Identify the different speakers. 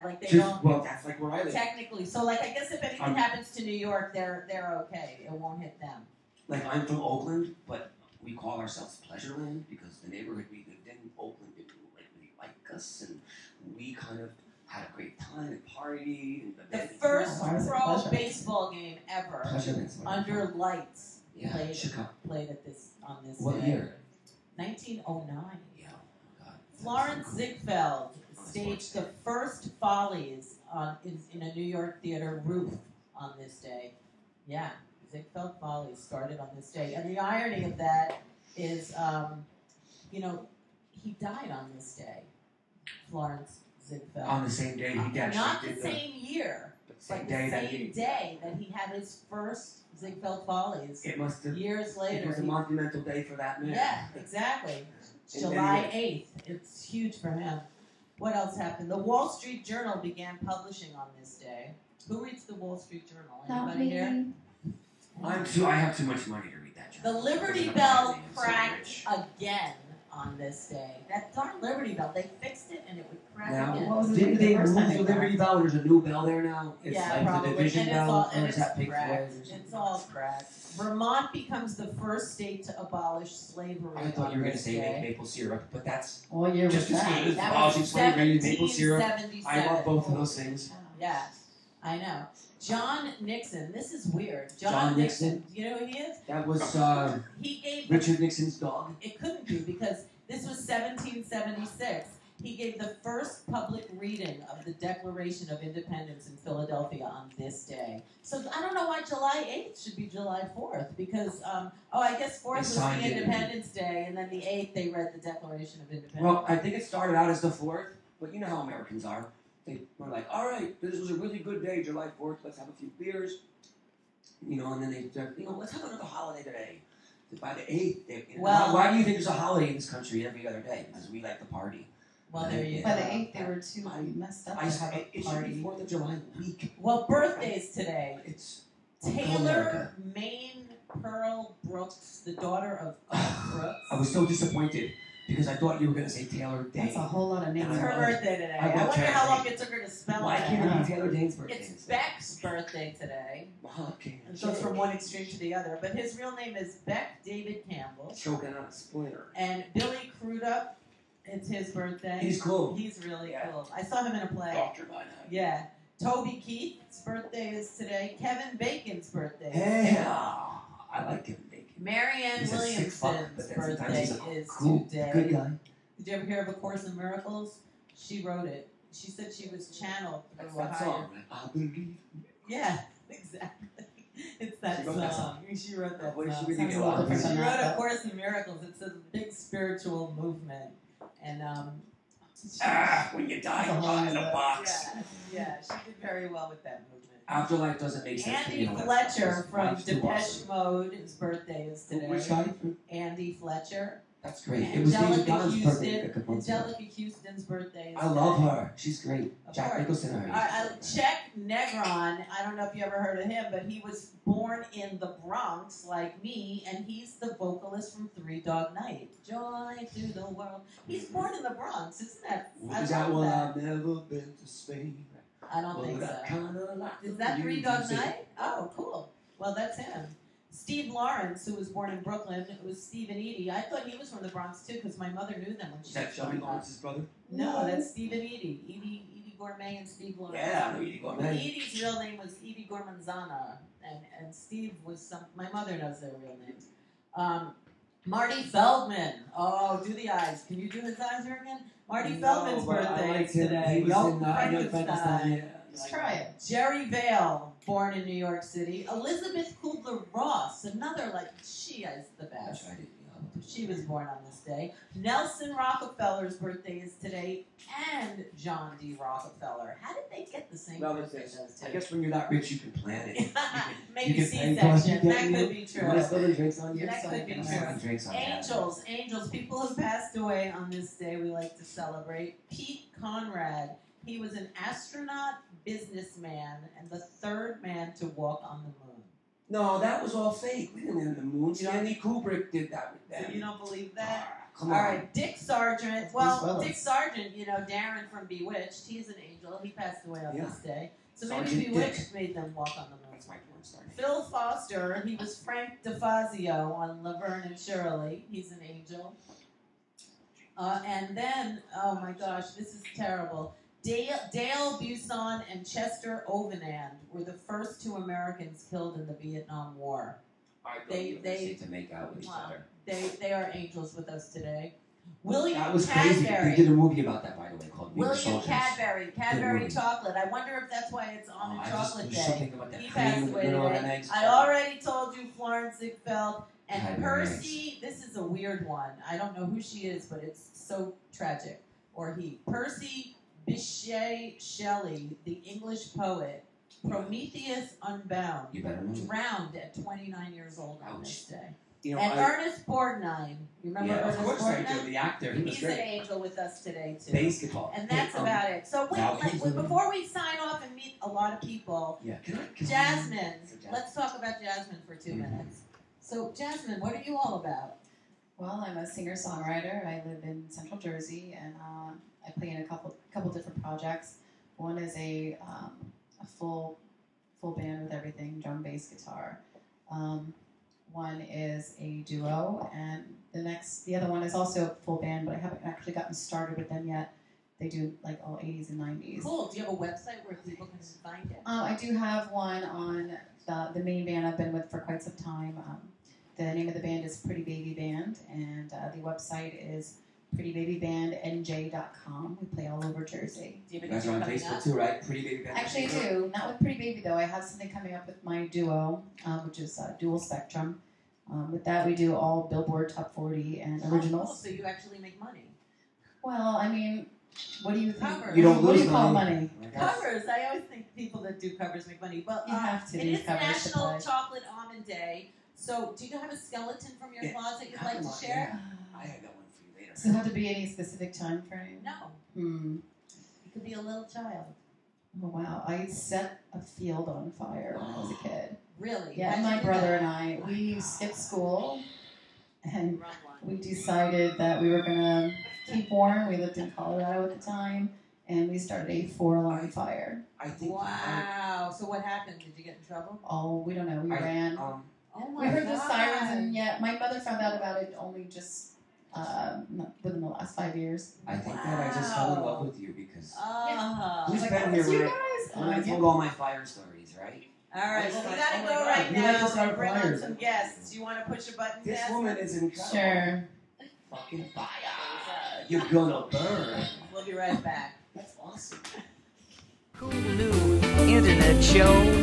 Speaker 1: Like they
Speaker 2: Just,
Speaker 1: don't.
Speaker 2: well, that's like where I live.
Speaker 1: Technically, so like I guess if anything happens to New York, they're okay. It won't hit them.
Speaker 2: Like I'm from Oakland, but we call ourselves Pleasureland because the neighborhood we lived in, Oakland, didn't really like us, and we kind of had a great time and partied. And
Speaker 1: the first pro baseball game ever
Speaker 2: Pleasureland's
Speaker 1: under lights
Speaker 2: played
Speaker 1: on this
Speaker 2: What
Speaker 1: day.
Speaker 2: year?
Speaker 1: 1909.
Speaker 2: Yeah. Oh God.
Speaker 1: Florence Ziegfeld staged the first Follies in a New York theater roof on this day. Yeah, Ziegfeld Follies started on this day. And the irony of that is, he died on this day, Florence Ziegfeld.
Speaker 2: On the same day he actually
Speaker 1: not
Speaker 2: did
Speaker 1: the same year,
Speaker 2: but the same
Speaker 1: day that he had his first Ziegfeld Follies.
Speaker 2: It must have.
Speaker 1: Years later.
Speaker 2: It was a monumental day for that man.
Speaker 1: Yeah, exactly. July 8th. It's huge for him. What else happened? The Wall Street Journal began publishing on this day. Who reads the Wall Street Journal? Anybody here?
Speaker 2: I have too much money to read that journal.
Speaker 1: The Liberty Bell cracked again on this day. That darn Liberty Bell, they fixed it and it would crack again.
Speaker 2: Didn't they move the Liberty Bell? There's a new bell there now. It's like
Speaker 1: probably.
Speaker 2: The division bell, or is that
Speaker 1: it's
Speaker 2: Pink
Speaker 1: cracked.
Speaker 2: Floyd?
Speaker 1: It's all cracked. Vermont becomes the first state to abolish slavery.
Speaker 2: I thought you were going to say make maple syrup, but that's
Speaker 3: what year
Speaker 2: just
Speaker 3: was
Speaker 2: as
Speaker 3: that?
Speaker 2: good as
Speaker 1: That
Speaker 2: abolishing
Speaker 1: was
Speaker 2: slavery. Maple syrup.
Speaker 1: 1777.
Speaker 2: I love both of those things.
Speaker 1: Yeah, I know. John Nixon. This is weird.
Speaker 2: John Nixon.
Speaker 1: You know who he is?
Speaker 2: That was
Speaker 1: he gave
Speaker 2: Richard Nixon's dog.
Speaker 1: It couldn't be because this was 1776. He gave the first public reading of the Declaration of Independence in Philadelphia on this day. So I don't know why July 8th should be July 4th because, I guess 4th was the Independence Day, and then the 8th they read the Declaration of Independence.
Speaker 2: Well, I think it started out as the 4th, but you know how Americans are. They were like, all right, this was a really good day, July 4th, let's have a few beers. And then they said, let's have another holiday today. By the 8th, why do you think there's a holiday in this country every other day? Because we like to party.
Speaker 1: Well, there you go.
Speaker 3: By the 8th, they were too messed up to have a
Speaker 2: it
Speaker 3: party.
Speaker 2: should be 4th of July week.
Speaker 1: Well, birthdays today.
Speaker 2: It's
Speaker 1: Taylor Maine Pearl Brooks, the daughter of Brooks.
Speaker 2: I was so disappointed because I thought you were going to say Taylor Dane.
Speaker 3: That's a whole lot of names.
Speaker 1: It's her birthday today. I wonder how long it took her to spell it.
Speaker 2: Why can't it be Taylor Dane's birthday?
Speaker 1: It's Beck's birthday today.
Speaker 2: Okay.
Speaker 1: It goes from one extreme to the other. But his real name is Beck David Campbell.
Speaker 2: Choking on a splinter.
Speaker 1: And Billy Crudup, it's his birthday.
Speaker 2: He's cool.
Speaker 1: He's really cool. I saw him in a play.
Speaker 2: Doctor by now.
Speaker 1: Yeah. Toby Keith's birthday is today. Kevin Bacon's birthday.
Speaker 2: Hey, I like Kevin Bacon.
Speaker 1: Marianne Williamson's birthday is today.
Speaker 2: Good guy.
Speaker 1: Did you ever hear of A Course in Miracles? She wrote it. She said she was channeled through a higher...
Speaker 2: song. I believe.
Speaker 1: Yeah, exactly. It's that song. She wrote that song.
Speaker 2: She
Speaker 1: She wrote A Course in Miracles. It's a big spiritual movement. And
Speaker 2: when you die, you're in a box.
Speaker 1: Yeah, she did very well with that movement.
Speaker 2: Afterlife doesn't make sense.
Speaker 1: Andy Fletcher from Depeche Mode, his birthday is today.
Speaker 2: Which guy?
Speaker 1: Andy Fletcher.
Speaker 2: That's great. It was David Gunn's birthday.
Speaker 1: Angelica Houston's birthday is
Speaker 2: I love her. She's great. Jack Nicholson.
Speaker 1: Czech Negron, I don't know if you ever heard of him, but he was born in the Bronx like me, and he's the vocalist from Three Dog Night. Joy to the world. He's born in the Bronx, isn't that?
Speaker 2: Is that one? I've never been to Spain.
Speaker 1: I don't think so. Is that Three Dog Night? Oh, cool. Well, that's him. Steve Lawrence, who was born in Brooklyn, it was Steve and Edie. I thought he was from the Bronx too, because my mother knew them when she was
Speaker 2: Is that Shelby Lawrence's brother?
Speaker 1: No, that's Steve and Edie. Edie Gourmet and Steve Lawrence.
Speaker 2: Yeah, I know Edie Gourmet.
Speaker 1: Edie's real name was Edie Gormanzana, and Steve was my mother knows their real names. Marty Feldman. Oh, do the eyes. Can you do his eyes here again? Marty Feldman's birthday is today.
Speaker 2: He was in Frankenstein.
Speaker 1: Let's try it. Jerry Vale, born in New York City. Elizabeth Kubler-Ross, another she is the best.
Speaker 2: That's right.
Speaker 1: She was born on this day. Nelson Rockefeller's birthday is today, and John D. Rockefeller. How did they get the same birthday?
Speaker 2: I guess when you're that rich, you can plan it.
Speaker 1: Maybe C-section. That could be true.
Speaker 2: That could
Speaker 1: be true. Angels. People have passed away on this day. We like to celebrate. Pete Conrad. He was an astronaut, businessman, and the third man to walk on the moon.
Speaker 2: No, that was all fake. We didn't land on the moon. Stanley Kubrick did that with them.
Speaker 1: So you don't believe that?
Speaker 2: Come
Speaker 1: All
Speaker 2: on.
Speaker 1: right, Dick Sargent.
Speaker 3: Bruce
Speaker 1: Well,
Speaker 3: Willis.
Speaker 1: Dick Sargent, you know, Darren from Bewitched, he's an angel. He passed away on
Speaker 2: Yeah.
Speaker 1: this day. So
Speaker 2: Sergeant
Speaker 1: maybe Bewitched
Speaker 2: Dick.
Speaker 1: made them walk on the moon.
Speaker 2: That's my porn star.
Speaker 1: Phil Foster, he was Frank DeFazio on Laverne and Shirley. He's an angel. And then, oh my gosh, this is terrible. Dale Buson and Chester Ovenand were the first 2 Americans killed in the Vietnam War.
Speaker 2: All right,
Speaker 1: They
Speaker 2: to make out with each other.
Speaker 1: They are angels with us today. William
Speaker 2: That was crazy.
Speaker 1: Cadbury.
Speaker 2: They did a movie about that, by the way, called We Were
Speaker 1: William
Speaker 2: Soldiers.
Speaker 1: Cadbury
Speaker 2: movie.
Speaker 1: chocolate. I wonder if that's why it's almond chocolate
Speaker 2: there's
Speaker 1: day.
Speaker 2: something about that
Speaker 1: He
Speaker 2: cream
Speaker 1: passed
Speaker 2: in the
Speaker 1: away
Speaker 2: middle of
Speaker 1: today.
Speaker 2: them eggs.
Speaker 1: I already told you Florence Ziegfeld and
Speaker 2: Cadbury
Speaker 1: Percy. This is a weird one. I don't know who she is, but it's so tragic. Or he. Percy Bysshe Shelley, the English poet. Prometheus Unbound.
Speaker 2: You better know.
Speaker 1: Drowned at 29 years old on this day.
Speaker 2: You know,
Speaker 1: And Ernest Borgnine. You remember
Speaker 2: yeah,
Speaker 1: Ernest
Speaker 2: of course I do.
Speaker 1: Borgnine?
Speaker 2: The actor, he was
Speaker 1: He's an
Speaker 2: great.
Speaker 1: angel with us today, too.
Speaker 2: Basketball.
Speaker 1: And that's about it. So wait,
Speaker 2: Now, here's the-
Speaker 1: before we sign off and meet a lot of people,
Speaker 2: Yeah, can
Speaker 1: Jazmyn,
Speaker 2: So
Speaker 1: let's talk about Jazmyn for 2
Speaker 2: Mhm.
Speaker 1: minutes. So Jazmyn, what are you all about?
Speaker 3: Well, I'm a singer-songwriter. I live in Central Jersey, and I play in a couple different projects. One is a full band with everything, drum, bass, guitar. One is a duo, and the other one is also a full band, but I haven't actually gotten started with them yet. They do like all 80s and 90s.
Speaker 1: Cool. Do you have a website where people can find it?
Speaker 3: I do have one on the main band I've been with for quite some time. The name of the band is Pretty Baby Band, and the website is prettybabybandnj.com. We play all over Jersey.
Speaker 1: Do you have
Speaker 2: You guys are on
Speaker 1: anything
Speaker 2: Facebook
Speaker 1: coming
Speaker 2: too, right? Pretty Baby Band.
Speaker 3: Actually, I do. Not with Pretty Baby, though. I have something coming up with my duo, which is Dual Spectrum. With that, we do all Billboard Top 40 and
Speaker 1: up? Oh, cool.
Speaker 3: originals.
Speaker 1: So you actually make money.
Speaker 3: Well, I mean, what do you think?
Speaker 1: Covers.
Speaker 2: You don't
Speaker 3: What do
Speaker 2: lose
Speaker 3: you call
Speaker 2: money.
Speaker 3: money?
Speaker 1: Covers. I always think people that do covers make money. But
Speaker 3: You have to
Speaker 1: it
Speaker 3: do
Speaker 1: is
Speaker 3: covers to
Speaker 1: National
Speaker 3: play.
Speaker 1: Chocolate Almond Day. So do you have a skeleton from your
Speaker 2: Yeah,
Speaker 1: closet you'd
Speaker 2: come
Speaker 1: like to
Speaker 2: on,
Speaker 1: share?
Speaker 2: I got one for you later.
Speaker 3: Does it have to be any specific time frame?
Speaker 1: No. It could be a little child.
Speaker 3: Oh, wow. I set a field on fire when I was a kid.
Speaker 1: Really?
Speaker 3: Yeah,
Speaker 1: How'd you
Speaker 3: my
Speaker 1: do
Speaker 3: brother
Speaker 1: that?
Speaker 3: and I, we skipped school, and
Speaker 1: Run one.
Speaker 3: we decided that we were going to keep warm. We lived in Colorado at the time, and we started a 4-alarm fire.
Speaker 2: I think.
Speaker 1: Wow. So what happened? Did you get in trouble?
Speaker 3: Oh, we don't know. We ran.
Speaker 1: Oh my
Speaker 3: We heard
Speaker 1: God.
Speaker 3: the sirens, and yet my mother found out about it only just within the last 5 years.
Speaker 2: I think that I just fell in love with you because
Speaker 1: Oh.
Speaker 2: Who's
Speaker 3: Like,
Speaker 2: been
Speaker 3: oh, it's
Speaker 2: here
Speaker 3: you
Speaker 2: when
Speaker 3: guys?
Speaker 2: when I
Speaker 3: Yeah.
Speaker 2: told all my fire stories, right?
Speaker 1: All right.
Speaker 2: It's
Speaker 1: Well, we
Speaker 2: like,
Speaker 1: gotta
Speaker 2: oh my
Speaker 1: go
Speaker 2: God,
Speaker 1: right
Speaker 2: we
Speaker 1: now
Speaker 2: like to start
Speaker 1: and bring on
Speaker 2: fires.
Speaker 1: some guests. You want to push a button?
Speaker 2: This
Speaker 1: Jazmyn?
Speaker 2: woman is incredible.
Speaker 3: Sure.
Speaker 2: Fucking fire. You're gonna burn.
Speaker 1: We'll be right back.
Speaker 2: That's awesome.
Speaker 4: Cool new internet show